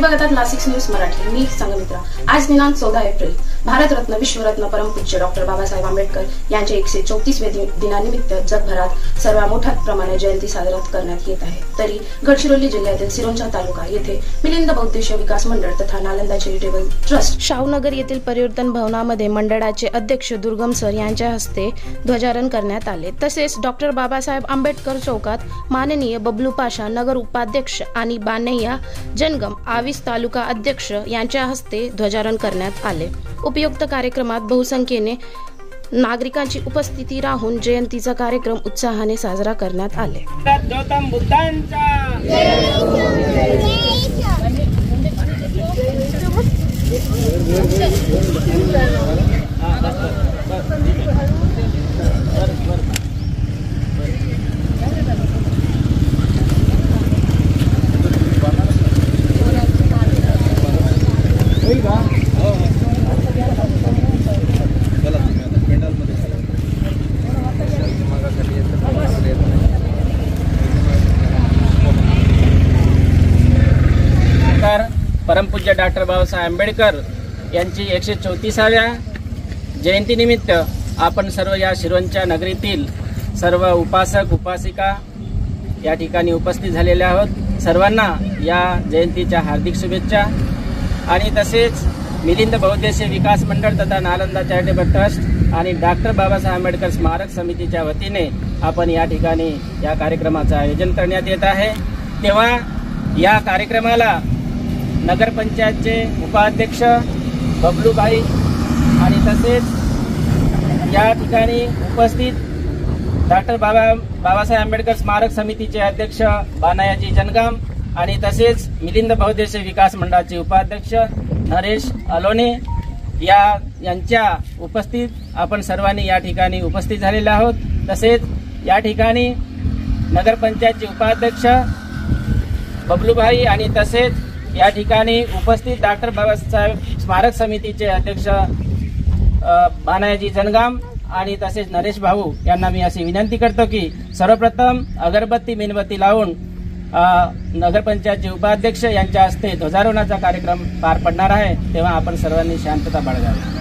बघत आहात नाशिक न्यूज मराठी। मी संगमित्रा। आज दिनांक 14 एप्रिल भारतरत्न विश्वरत्न परमपूज्य डॉक्टर बाबासाहेब आंबेडकर यांच्या 134वे दिनानिमित्त जगभरात सर्व मोठ्या प्रमाणात जयंती साजरा करण्यात येत आहे। तरी गडचिरोली जिल्ह्यातील सिरोंचा तालुका येथे मिलिंद बौद्धिक विकास मंडळ तथा नालंदा चॅरिटेबल ट्रस्ट शाहूनगर येथील परिवर्तन भवनामध्ये मंडळाचे अध्यक्ष दुर्गम सर यांच्या हस्ते ध्वजारोहण करण्यात आले। तसेच डॉक्टर बाबासाहेब आंबेडकर चौकात माननीय बबलू पाशा नगर उपाध्यक्ष आणि बानैया जनगम आविस तालुका अध्यक्ष यांच्या हस्ते ध्वजारोहण करण्यात आले। उपयुक्त कार्यक्रमात बहुसंख्येने नागरिकांची उपस्थिती राहून जयंतीचा कार्यक्रम उत्साहाने साजरा करण्यात आले। गौतम बुद्धांचा परमपूज्य डॉक्टर बाबासाहेब आंबेडकर यांची 134व्या जयंतीनिमित्त आपण सर्व या शिरोंच्या नगरीतील सर्व उपासक उपासिका या ठिकाणी उपस्थित झालेले आहोत। सर्वांना या जयंतीच्या हार्दिक शुभेच्छा। आणि तसेच मिलिंद बौद्धिक विकास मंडळ तथा नालंदा चॅरिटेबल ट्रस्ट आणि डॉक्टर बाबासाहेब आंबेडकर स्मारक समितीच्या वतीने आपण या ठिकाणी या कार्यक्रमाचं आयोजन करण्यात येत आहे। तेव्हा या कार्यक्रमाला नगरपंचायतचे उपाध्यक्ष बबलूभाई आणि तसेच या ठिकाणी उपस्थित डॉक्टर बाबासाहेब आंबेडकर स्मारक समितीचे अध्यक्ष बानैयाजी जनगाम आणि तसेच मिलिंद बौद्धिक विकास मंडळाचे उपाध्यक्ष नरेश अलोने यांच्या उपस्थित आपण सर्वांनी या ठिकाणी उपस्थित झालेले आहोत। तसेच या ठिकाणी नगरपंचायतचे उपाध्यक्ष बबलूभाई आणि तसेच या ठिकाणी उपस्थित डॉक्टर बाबासाहेब स्मारक समितीचे अध्यक्ष बानैयाजी जनगाम आणि तसेच नरेश भाऊ यांना मी अशी विनंती करतो की सर्वप्रथम अगरबत्ती मेणबत्ती लावून नगरपंचायतचे उपाध्यक्ष यांच्या हस्ते ध्वजारोहणाचा कार्यक्रम पार पडणार आहे। तेव्हा आपण सर्वांनी शांतता बाळगावी।